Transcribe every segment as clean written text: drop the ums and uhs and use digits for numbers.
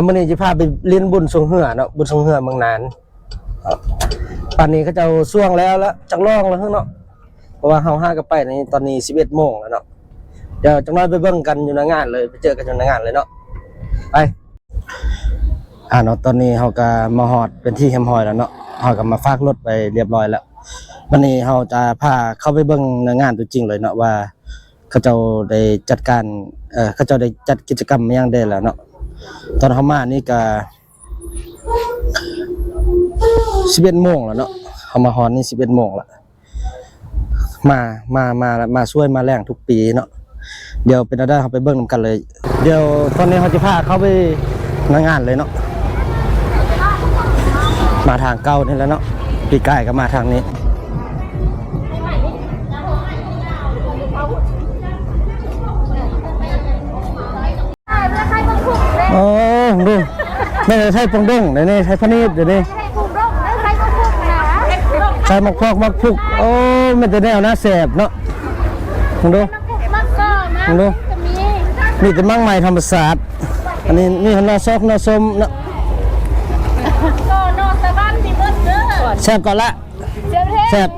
มื้อนี้จะพาไปเรียนบุญทรงเหือเนาะบุญทรงเหือเมืองนานป่านนี้เขาจะช่วงแล้วจักรองแล้วเนาะเพราะว่าเฮาห้ากันไปในตอนนี้ 11 โมงแล้วเนาะเดี๋ยวจังน้อยไปเบิ่งกันอยู่ในงานเลยไปเจอกันอยู่ในงานเลยเนาะไปเนาะตอนนี้เฮาก็มาฮอดเป็นที่แคมป์ฮอยแล้วเนาะเฮาก็มาฝากรถไปเรียบร้อยแล้ววันนี้เฮาจะพาเข้าไปเบิ่งในงานตัวจริงเลยเนาะว่าเขาเจ้าได้จัดการเขาเจ้าได้จัดกิจกรรมมาอย่างใดแล้วเนาะตอนเฮามานี่ก็11 โมงแล้วเนาะเฮามาฮอดนี่11 โมงแล้วมาช่วยมาแรงทุกปีเนาะเดี๋ยวเป็นได้เฮาไปเบิ่งนำกันเลยเดี๋ยวตอนนี้เฮาจะพาเข้าไปในงานเลยเนาะมาทางเก่านี่แล้วเนาะปีกายก็มาทางนี้โอ้ดูไม่ได้ใช้ปงดงเดี๋ยวนี้ใช้พะนีดเดี๋ยวนี้ใช้มักพอกมักพุกโอ้ไม่จะได้เอาหน้าแสบเนาะดูดูนี่จะมั่งใหม่ธรรมศาสตร์อันนี้นี่หน้าซอกหน้าส้มเนาะแสบก่อนละแสบ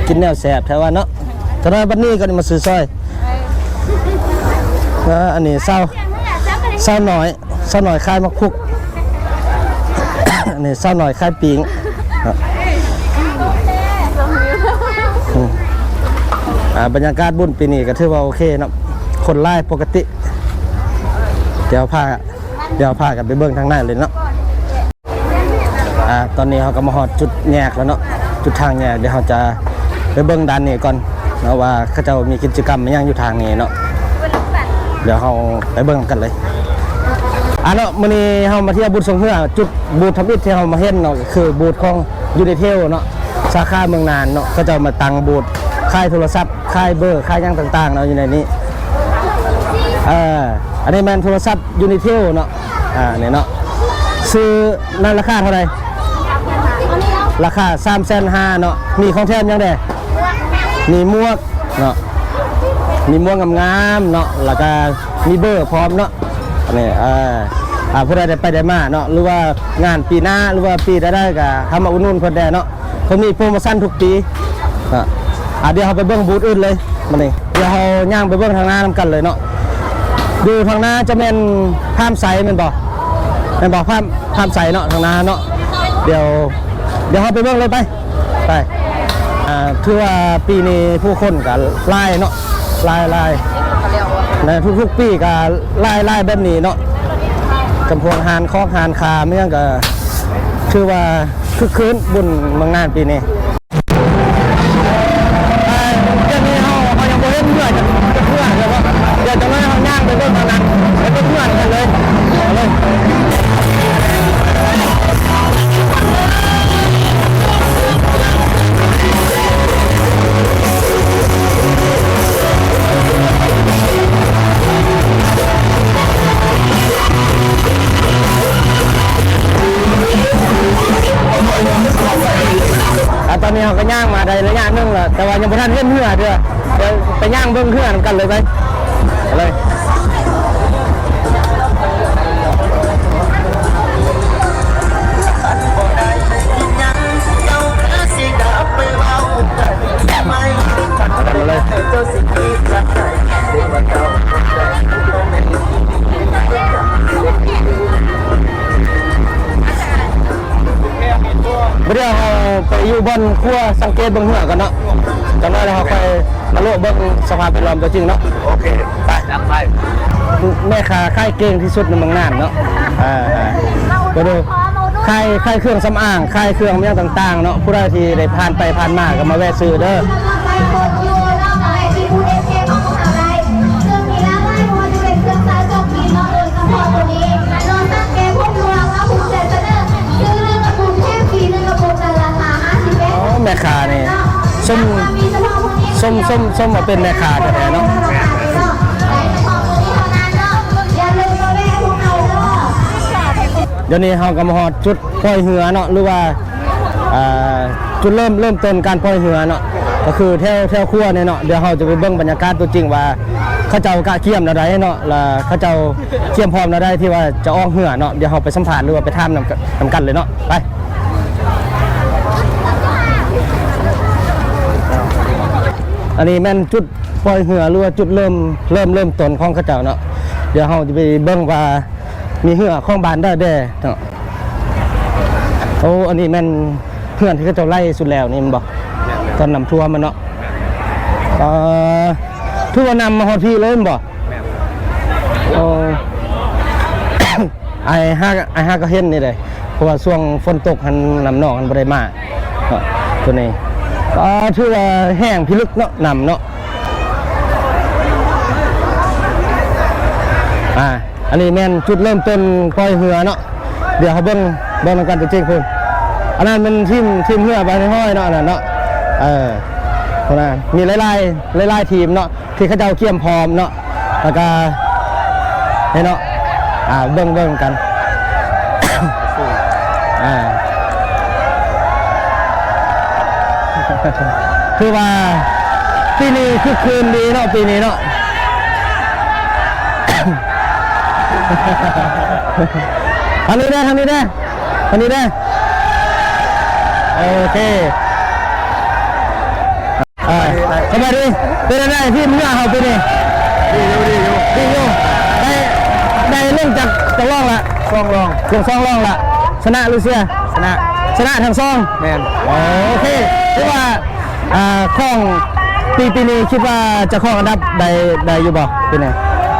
กินแนวแสบแถวว่าเนาะตอนนั้นบัดนี้ก็มาซื้อซอยอันนี้เศร้าหน่อยคายมักพุกอันนี้เศร้าหน่อยคายปิงบรรยากาศบุญปีนี้ก็ถือว่าโอเคเนาะคนไล่ปกติเดี๋ยวพากันไปเบิ่งทางหน้าเลยเนาะตอนนี้เขาก็มาฮอดจุดแยกแล้วเนาะจุดทางแยกเดี๋ยวเขาจะไปเบิ่งด้านนี้ก่อนเนาะว่าเขาจะมีกิจกรรมอย่างอยู่ทางนี้เนาะเดี๋ยวเขาไปเบิ่งกันเลยเนาะมื้อนี้เขามาเที่ยวบูธทรงเหือจุดบูธทับอิฐที่เขามาเห็นเนาะคือบูธของยูนิเทลเนาะสาขาเมืองนานเนาะก็จะมาตั้งบูธค่ายโทรศัพท์ค่ายเบอร์ค่ายยังต่างๆเนาะอยู่ในนี้อันนี้แมนโทรศัพท์ยูนิเทลเนาะเนี่ยเนาะซื้อในราคาเท่าไหร่ราคา350,000เนาะมีของแถมยังไงมีหมวกเนาะมีหมวกงามๆเนาะแล้วก็มีเบอร์พร้อมเนาะนี่ผู้ใดได้ไปได้มาเนาะหรือว่างานปีหน้าหรือว่าปีได้ก็ทำมาอุดหนุนเพิ่นได้เนาะเขามีโปรโมชั่นทุกปีเดี๋ยวเราไปเบิ้งบูธอื่นเลยมาเลยเดี๋ยวเราย่างไปเบิ้งทางหน้านำกันเลยเนาะดูทางหน้าจะเป็นภาพใสเป็นบ่ภาพใสเนาะทางหน้าเนาะเดี๋ยวเราไปเบิ้งเลยไปถือว่าปีนี้ผู้คนกับไล่เนาะไล่ในทุกปีกับไล่แบบนี้เนาะกำพวงหานคอกหานคาไม่ยังก็ถือว่าคึกคืนบุญเมืองน่านปีนี้เดี๋ยวจะไม่เอาย่างไปเรื่องทางนั้นไปเพื่อนกันเลยตอนนี้เขาก็ย่างมาได้ระยะนึงแล้วแต่ว่ายังไม่ทันเล่นเหื่อเด้อเดี๋ยวไปย่างเบื้องเหื่อกันเลยไปเลยเดี๋ยวเราไปอยู่บนขั้วสังเกตเบื้องเหื่อกันเนาะจากนั้นเราไปมาโลกเบื้องสภาพแวดล้อมตัวจริงเนาะโอเคไปแม่ค้าค่ายเก่งที่สุดในเมืองน่านเนาะก็ดูค่ายเครื่องสำอางค่ายเครื่องอย่างต่างๆเนาะผู้ใดที่ได้ผ่านไปผ่านมาก็มาแวะซื้อเด้อแม่ค้านี่ส้มมาเป็นแม่ค้าแท้ๆเนาะเดี๋ยวนี้เราก็มาฮอดจุดปล่อยเหือเนาะหรือว่าจุดเริ่มต้นการปล่อยเหือเนาะ ก็คือแถวครัวเนี่ยเนาะเดี๋ยวเราจะไปเบิ่งบรรยากาศตัวจริงว่าเขาเจ้ากะเกี่ยมอะไรเนาะแล้วเขาเจ้าเกี่ยมพร้อมอะไรที่ว่าจะอ้องเหือเนาะเดี๋ยวเราไปสัมผัสหรือว่าไปท่ามนำกันเลยเนาะไปอันนี้แม่นจุดปล่อยเหือหรือว่าจุดเริ่มต้นของเขาเจ้าเนาะเดี๋ยวเราจะไปเบิ่งว่ามีเหือของบ้านได้เด้เนาะโอ้อันนี้แม่นเหือที่เขาเจ้าไล่สุดแล้วนี่มันบอกตอนนำทัวร์มันเนาะทัวร์นำมาฮอดพี่เลยมันบอกโอ้ ไอ้ห้าก็เห็นนี่เลยเพราะว่าช่วงฝนตกหันนำนอกหันบ่ได้มาตัวนี้ก็ถือว่าแห้งพิลึกเนาะนำเนาะอันนี้แม่นจุดเริ่มต้นปล่อยเหือเนาะเดี๋ยวเขาเบิ่งกันตัวจริงคุณอันนั้นเป็นทีมเหือใบห้อยเนาะนั่นเนาะคนนั้นมีหลายทีมเนาะที่เขาจะเอาเกี่ยมพร้อมเนาะแล้วก็เนาะเบิ่งกันคือว่าปีนี้คือคืนดีเนาะปีนี้เนาะทางนี้ได้โอเคสบายดีเป็นอะไรที่มึงเอาไปนี่ดีอยู่ได้เรื่องจากร่องละซองร่องละชนะลูเซียชนะทางซองแมนโอเคคิดว่าข้องปีนี้คิดว่าจะข้องอันดับใดอยู่บ่เป็นไง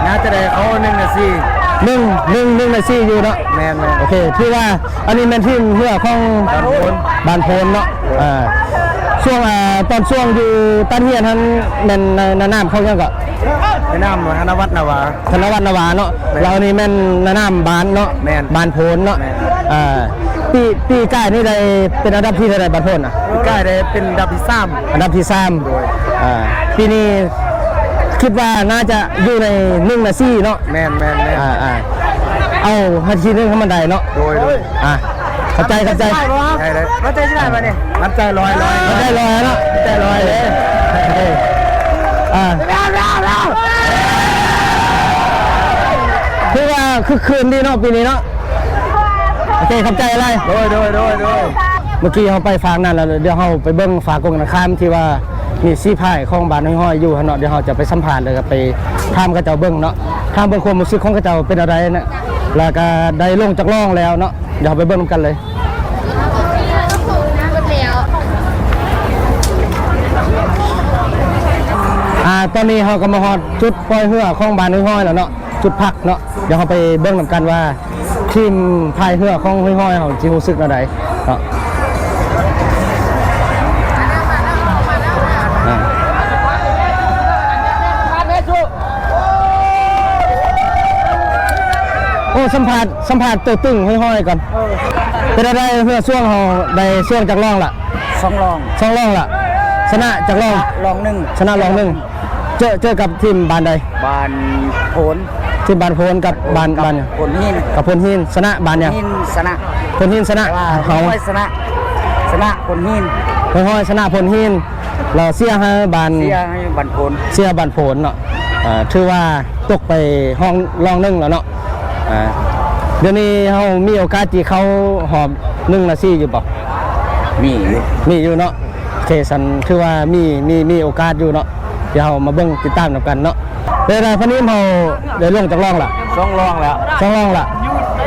น่าจะได้เอา1 นาที1 นาทีอยู่เนาะแมนโอเคที่ว่าอันนี้เป็นทีมเพื่อของบานโพนเนาะช่วงตอนช่วงอยู่ตันเฮียนท่านแม่นนาน้ำเขายังก็นาน้ำธนวัฒน์นาวาเนาะเรานี่แม่นนาน้ำบานเนาะบานโพนเนาะปีก้านี่ได้เป็นอันดับที่เท่าไหร่บานโพนปีก้าได้เป็นอันดับที่3ปีนี้คิดว่าน่าจะอยู่ใน1 นาทีเนาะแม่นเอานาทีนึงให้มันได้เนาะโดยเข้าใจมั่นใจที่ไหนมาเนี่ยมั่นใจลอยเนาะมั่นใจลอยเลยคือว่าคือคืนดีเนาะปีนี้เนาะโอเคเข้าใจอะไรโดยเมื่อกี้เขาไปฝากนั่นแล้วเดี๋ยวเขาไปเบิ้งฝากกงข้ามที่ว่ามีซี่พายของบ้านห้อยอยู่เนาะเดี๋ยวเขาจะไปสัมผัสเลยกับไปทำกระเจ้าเบิ้งเนาะทำเบิ้งความรู้สึกของกระเจ้าเป็นอะไรนะแล้วก็ได้ลงจากล่องแล้วเนาะเดี๋ยวไปเบิ้งกันเลยตอนนี้เขาก็มาฮอดจุดปล่อยเหือของบ้านห้อยแล้วเนาะจุดพักเนาะเดี๋ยวเขาไปเบิ้งกันว่าทีมพายเหือของห้อยเขาจะรู้สึกอะไรเนาะโอ้สัมผัสตัวตึงห้อยๆก่อนเป็นอะไรเพื่อช่วงเขาได้ช่วงจากล่องละสองล่องละชนะจากล่องชนะล่องเจอกับทีมบานใดบานโพนทีมบานโพนกับบานพลหินกับพลหินชนะบานยังพลหินชนะเขาชนะพลหินห้อยชนะพลหินเราเสียให้บานโพนเนาะถือว่าตกไปห้องล่อง1แล้วเนาะเดี๋ยวนี้เขามีโอกาสที่เขาหอบ1 นาทีอยู่ป่ะมีอยู่เนาะเคสันคือว่ามีโอกาสอยู่เนาะเดี๋ยวเรามาเบิ่งติดตามกันเนาะเดี๋ยวพนี้เขาได้ลงจากล่องละ2 ล่องละ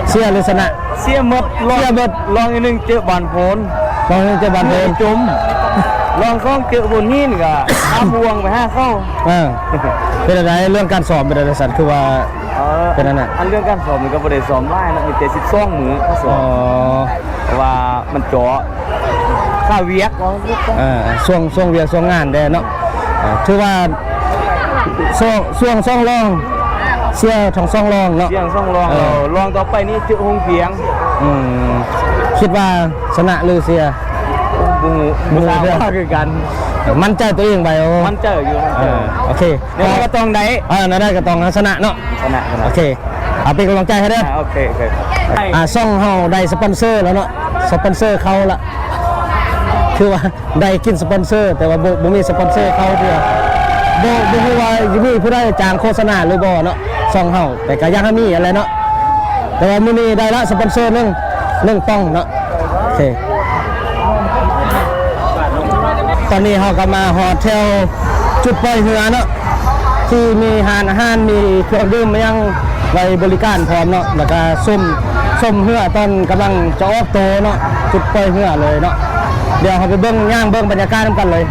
เสียหรือชนะเสียหมดล่องอีกนึงเจอบานโพนจุ่มลองซ่องเจอบนหินก็อาบวงไป5 เข้าเป็นอะไรเรื่องการสอบเป็นอะไรสันคือว่าเป็นนั่นน่ะอันเรื่องการสอบมันก็บ่ได้สอบได้นะมีแต่12 มื้อเขาสอบแต่ว่ามันเจาะค่าเวียกช่วงเวียกช่วงงานได้เนาะถือว่าช่วง2 ล่องเสียของ2 ล่องเนาะลองต่อไปนี่เจอหงเพียงคิดว่าชนะหรือเสียบูเรื่องคือกันมั่นใจตัวเองไปมั่นใจอยู่โอเคแล้วก็ตองได้ได้ก็ตองชนะเนาะโอเคเอาเป็นกำลังใจให้ด้วยโอเคซ่องเฮาได้สปอนเซอร์แล้วเนาะสปอนเซอร์เขาละ คือว่าได้กินสปอนเซอร์แต่ว่าบ่มีสปอนเซอร์เข้าเพื่อบ่ฮู้ว่าสิมีผู้ใดจ้างโฆษณาหรือบ่เนาะช่องเฮาแต่ก็ยังมีอะไรเนาะแต่ว่ามื้อนี้ได้ละสปอนเซอร์หนึงป้องเนาะโอเคตอนนี้เฮาก็มาฮอเทลจุดปล่อยเรือเนาะที่มีอาหารมีเครื่องดื่มมายังไว้บริการพร้อมเนาะแล้วก็ส้มเรือตอนกำลังจะออกโตเนาะจุดปล่อยเรือเลยเนาะเดี๋ยวเราไปเบิ่งย่างเบิ่งบรรยากาศกันเลย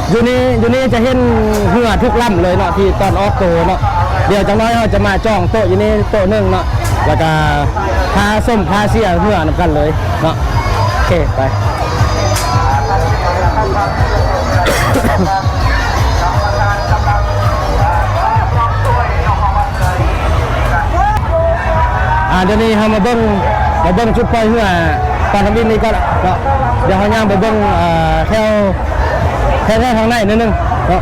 อยู่นี่จะเห็นเรือทุกลำเลยเนาะที่ตอนออกโตเนาะเดี๋ยวจังน้อยเราจะมาจ้องโต๊ะอยู่นี่โต๊ะนึงเนาะแล้วก็พาส้มพาเสียเรือนำกันเลยเนาะโอเคไปเดี๋ยวนี้เรามาเบิ้งจุดปล่อยเรือตอนทำบินนี้ก็เนาะเดี๋ยวเราย่างไปเบิ้งแถวทางในนิดนึงเนาะ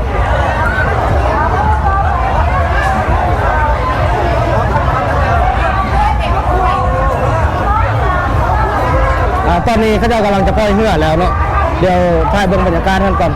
ตอนนี้เขากำลังจะปล่อยเรือแล้วเนาะเดี๋ยวถ่ายเบิ้งบรรยากาศกันก่อน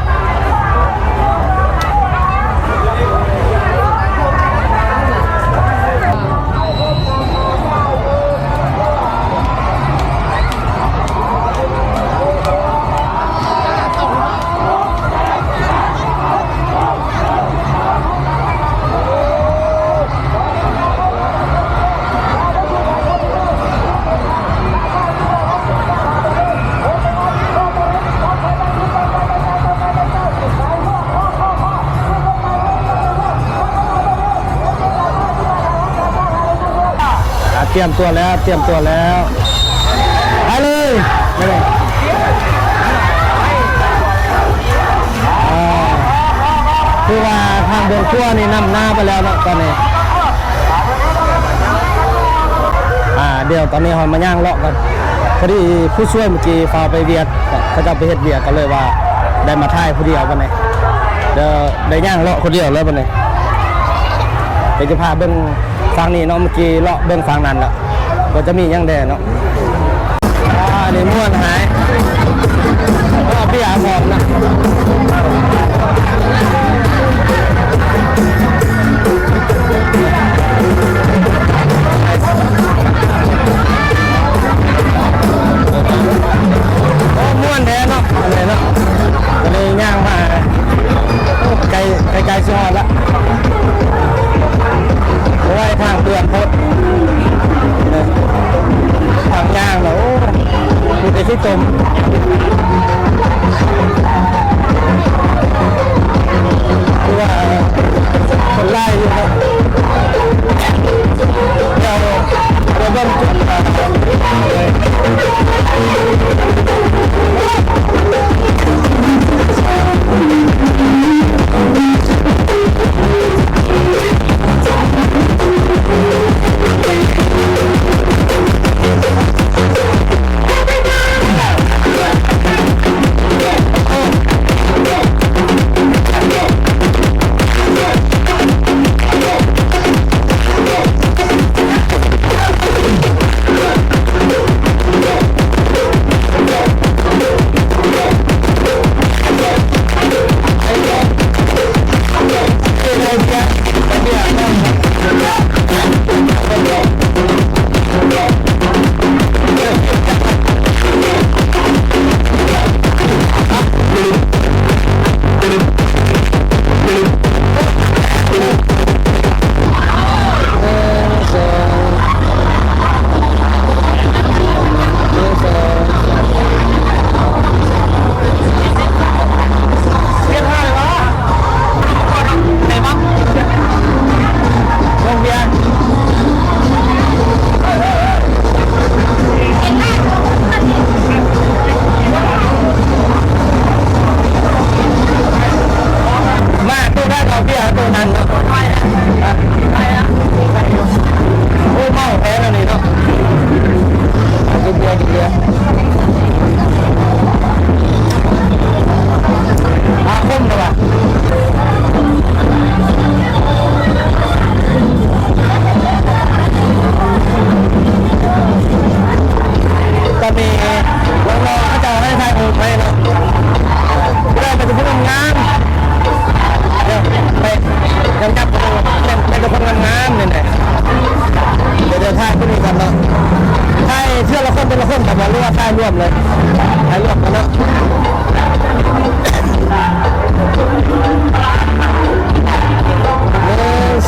เตรียมตัวแล้วไปเลยคือว่าทางเดินขั้วนี่นำหน้าไปแล้วเนาะตอนนี้เดี๋ยวตอนนี้เรามาย่างเลาะกันพอดีผู้ช่วยเมื่อกี้พาไปเวียดเขาจะไปเฮ็ดเวียดกันเลยว่าได้มาถ่ายผู้เดียววันนี้เดี๋ยวได้ย่างเลาะคนเดียวเลยวันนี้เดี๋ยวจะพาเบิ้งฟังนี้เนาะเมื่อกี้เลาะเบิ้งฟังนั้นแล้วก็จะมียังแดเนาะนี่ม้วนหายก็พี่อาบอกนะม้วนแท้เนาะอะไรเนาะก็เลยย่างมาไกลสุดละเพราะว่าทางเตือนเขาทางย่างแล้วมีแต่ที่จมคือว่าคนไล่อยู่นะเราเริ่มจุด รือว่าถ่ายรวมเลยถ่ายรวมกันเนาะ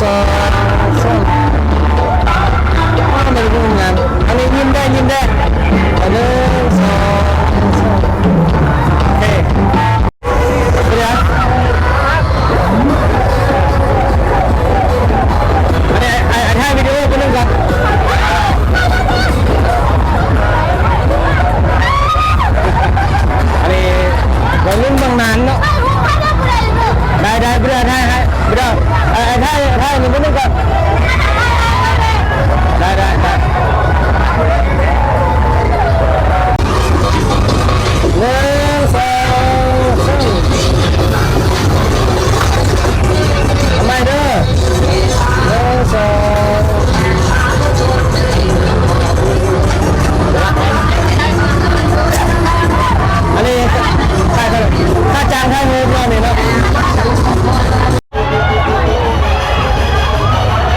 สองไม่รู้งานอันนี้ยิ้มได้ยิ้มได้1 2 3โอเคเดี๋ยวอันนี้ถ่ายวิดีโอไปนึงก่อนอันนี้วัยรุ่นบางนานเนาะได้ไม่ได้ถ่ายไม่ได้ถ่ายหนึ่งไปนึงก่อนได้1 2 3ทำไมเด้อ1 2อันนี้ค่าเท่าไหร่ค่าจ้างค่าเงินเราเนี่ยเนาะ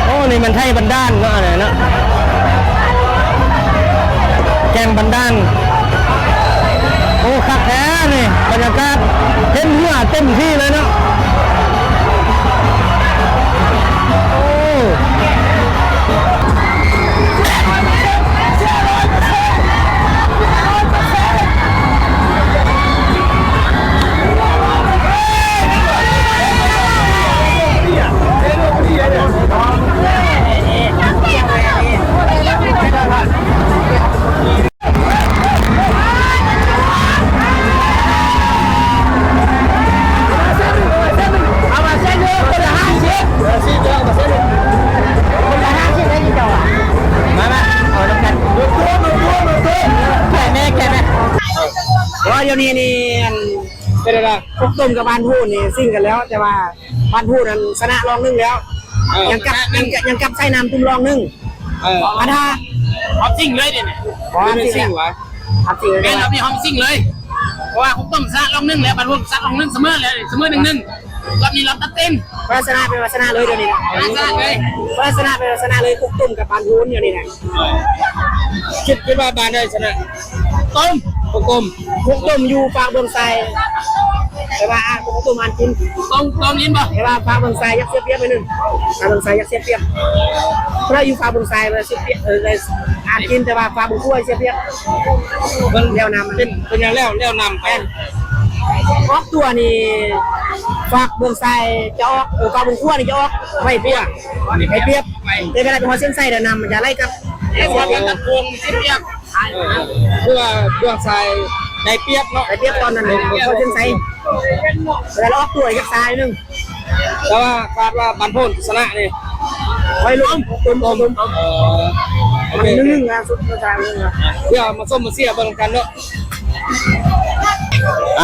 โอ้นี่มันไทยบันดาลเนาะอะไรเนาะแกงบันดาลโอ้คักแท้นี่บรรยากาศเต็มหัวเต็มที่เลยเนาะโอ้ว่าเดี๋ยวนี้นี่เป็นอะไรพวกต้มกับบ้านพูดนี่ซิ่งกันแล้ว แต่ว่าบ้านพูดนั้นชนะรอง1แล้วยังกับใส่น้ำตุ้มรอง1อันถ้า ฮอปซิ่งเลยเนี่ย ไม่ซิ่งวะครับซิ่ง แม่เราเนี่ยฮอปซิ่งเลยเพราะว่าคุกต้มซะลอง1แล้วบรรลุซักลอง1เสมอเลยเสมอ1-1รอบนี้เราตัดเต็ม พัฒนาเป็นพัฒนาเลยเดี๋ยวนี้นะ ชนะเลย พัฒนาเป็นพัฒนาเลยพวกต้มกับบ้านพูดเดี๋ยวนี้นะ คิดว่าบานได้ชนะต้มคุกต้ม พวกต้มอยู่ฝากเบืองไซแต่ว่าพวกต้มอันกิน ต้มยินป่ะ แต่ว่าฝากเบืองไซยักเสียเปรียบไปหนึ่งฝากเบืองไซยักเสียเปรียบเพราะอยู่ฝากเบืองไซเลยเสียเปรียบเลยอันกินแต่ว่าฝากเบืองขั้วเสียเปรียบมันเลี้ยวนำ เป็นยังแล้วนำไป ออกตัวนี่ฝากเบืองไซจะออกฝากเบืองขั้วนี่จะออกไม่เปรียบไม่เปรียบแต่เวลาเป็นหัวเส้นไส้เดินนำมันจะไล่กับ ไอ้หัวกันตะโกงเสียบเพื่อเบื้องทรายในเปียบเนาะ ไอ้เปรียบตอนนั้นหัวเส้นไส้เวลาออกตัวยักซ้ายนึง แต่ว่าคาดว่าบันพ่นชนะนี่ ไว้ลุ้มตุ้มโอเค นึ่งงานสุดท้ายนึงนะ เพื่อมาส้มมาเสียเบิ่งกันเนาะ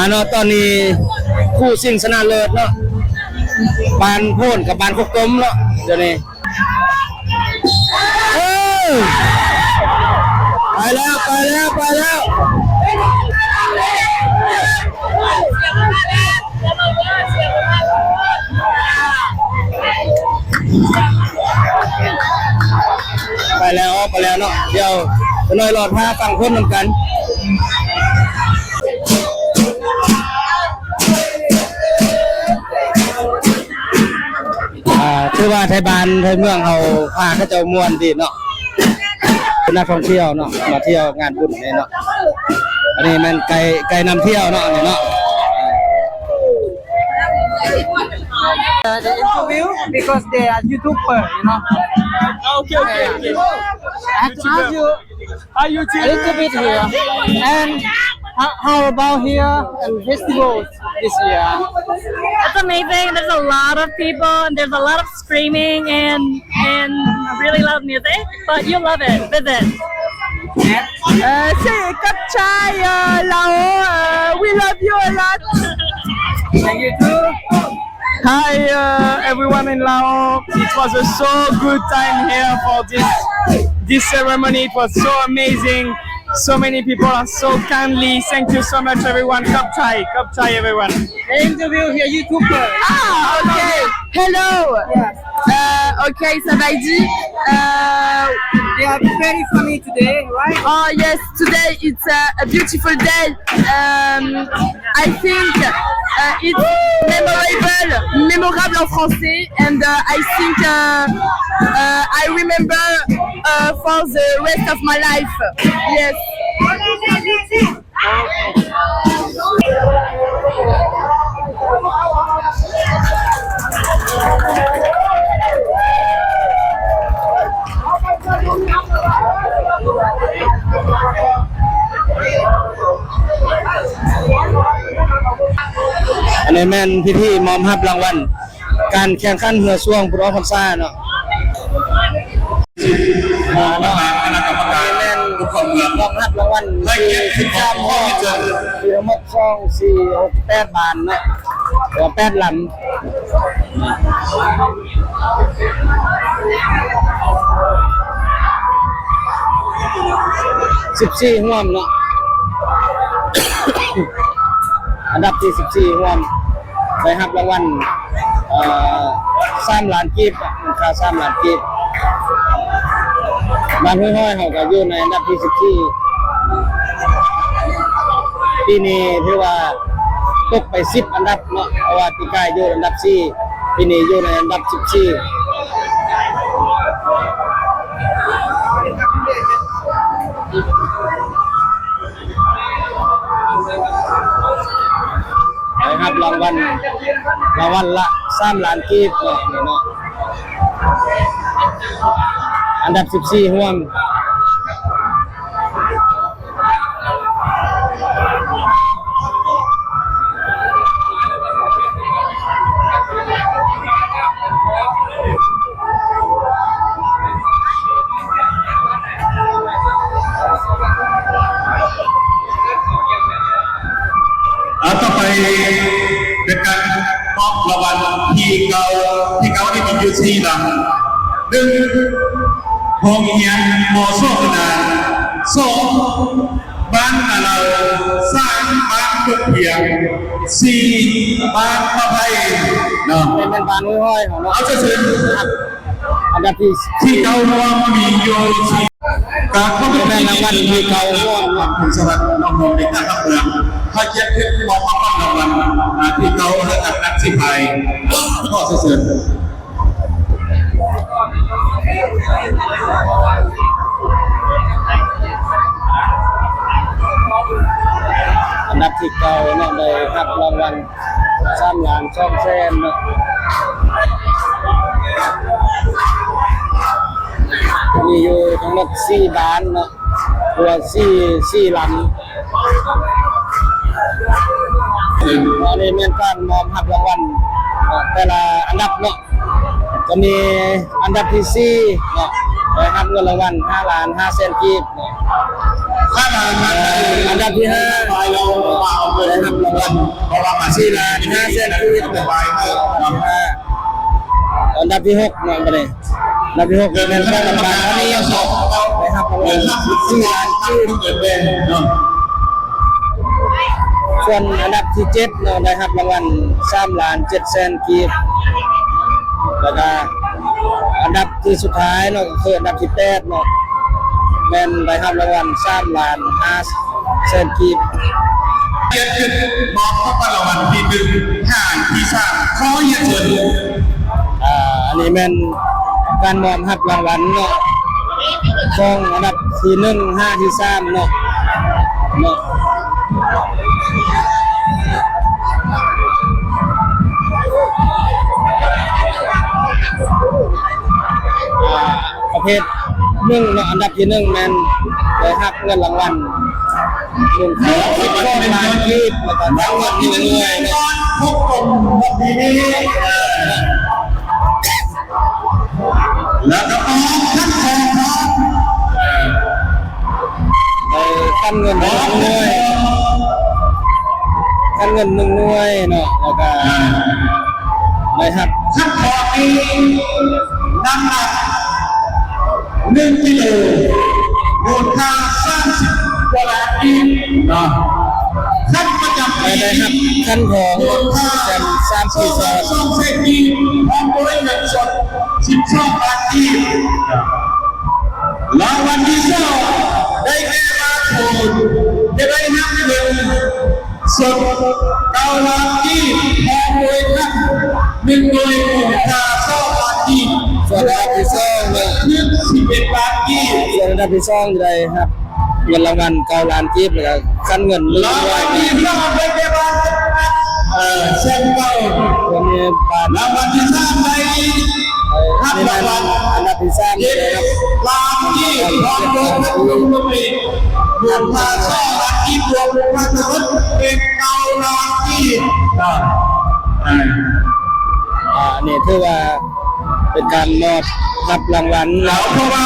เนาะตอนนี้คู่ชิงชนะเลิศเนาะบานโพ่นกับบานคุกต้มเนาะเดี๋ยวนี้ไปแล้วไปแล้วเนาะเดี๋ยวจะหน่อยหลอดผ้าฟังคนเหมือนกันคือว่าไทยบ้านไทยเมืองเขาพาเขาเจ้ามวนดีเนาะเป็นนักท่องเที่ยวเนาะมาเที่ยวงานบุญนี่เนาะอันนี้มันไกลนำเที่ยวเนาะนี่เนาะ The interview because they are YouTuber, you know. Okay. I have to ask you Are you a little bit here. And how about here and festivals this year? It's amazing. There's a lot of people and there's a lot of screaming and I really love music. But you love it. Visit. Say Kap Chai, Lao, we love you a lot. Thank you too. Hi everyone in Laos. It was a so good time here for this ceremony. It was so amazing. So many people are so kindly. Thank you so much everyone. Kap Chai everyone. The interview here, YouTuber. Okay. Hello. Yes. Okay, ça va dit. They are very funny today, right? Oh yes, today it's a beautiful day. I think it's mémorable en français, and I think I remember for the rest of my life. Yes.อันนี้แม่นพิธีมอบรับรางวัลการแข่งขันเรือช่วงบุรพรรษาเนาะเนาะคณะกรรมการแม่นมอบรับรางวัล13ข้อมีทั้งหมด2 4 6 8บานเนาะตัว8ลำ14ห่วมเนาะ อันดับที่14ร่วมได้รับรางวัล3 ล้านกีบมูลค่า3 ล้านกีบบ้านห้วยห้อยเขาก็อยู่ในอันดับที่14ปีนี้ถือว่าตกไป10อันดับเนาะเพราะว่าปีกายอยู่อันดับ4ปีนี้อยู่ในอันดับ14นะครับรางวัลละ3 ล้านกีบเนาะอันดับ14ร่วมต่อไปเป็นการมอบรางวัลที่เก่าที่มีอยู่4 ลำ 1. โรงเรียนมอโซกนา 2. บ้านนาเรา 3. บ้านตุกเพียง 4. บ้านพระไพเนาะ เป็นบ้านห้วยห้อยของเนาะ เอาเชิญ อันดับที่ เก่ารวมมีอยู่การเข้าไปในรางวัลที่เก่ารวมคุณสวัสดิ์น้องๆในท่าทัพเรือถ้าเย็บขึ้นมองมารางวัลที่เก่าและนักสิภัยก็เชิญอันดับที่9เนาะได้รับรางวัล3 ล้าน2แสนเนาะมีอยู่ทั้งหมด4บ้านเนาะตัว4ลำอันนี้เป็นการมอบรับรางวัลแต่ละอันดับเนาะจะมีอันดับที่4เนาะได้รับเงินรางวัล5 ล้าน5แสนกีบเนาะอันดับที่5ได้รับรางวัล4 ล้าน5แสนกีบอันดับที่6เนาะบ่ได้อันดับที่6เป็นการรางวัลอันนี้ยังสอบได้รับรางวัล4 ล้านกีบส่วนอันดับที่7เนาะได้รับรางวัล3 ล้าน7แสนกีบแล้วก็อันดับที่สุดท้ายเนาะก็คืออันดับที่8เนาะแม่นได้รับรางวัล3 ล้าน5แสนกีบ เย็บขึ้นมองเข้ารางวัลที่1 5ที่3ขอเย็บเชิญ อันนี้แม่นการมอบรับรางวัลเนาะของอันดับที่1 5ที่3เนาะประเภท1เนาะอันดับที่1แม่นได้รับเงินรางวัล1 ล้านกีบแล้วก็รางวัลที่1เลยเนาะ พบกันวันนี้แล้วก็ออกขั้นตอนได้ขั้นเงิน1 หน่วยขั้นเงิน1 หน่วยเนาะแล้วก็ได้ครับ ขั้นตอนนี้น้ำหนัก1 กิโลมูลค่า30 กว่าล้านกีบนะขั้นประจำปี ได้ครับขั้นของแซม3 ปีซ้อน 2 เซนกีบพร้อมบริ งินสด12 ล้านกีบรางวัลที่สองได้แก่มาโทนจะได้นับเงินสด9 ล้านกีบพร้อมโดยท่าน1 โดยผู้ค่า2 ล้านกีบส่วนอันดับที่2เนี่ยคือ11 ล้านกีบส่วนอันดับที่2จะได้ครับเงินรางวัล9 ล้านกีบแล้วก็ขั้นเงินรางวัลที่2ได้แก่บ้านเช่นเก่าวันนี้รางวัลที่3ได้รับรางวัลอันดับที่3นะครับล้านกีบพร้อมโดยท่าน1 โดยรวมค่า2 ล้านกีบรวมค่าทั้งหมดเป็น9 ล้านกีบนี่ถือว่าเป็นการมอบรับรางวัล แล้วเพราะว่า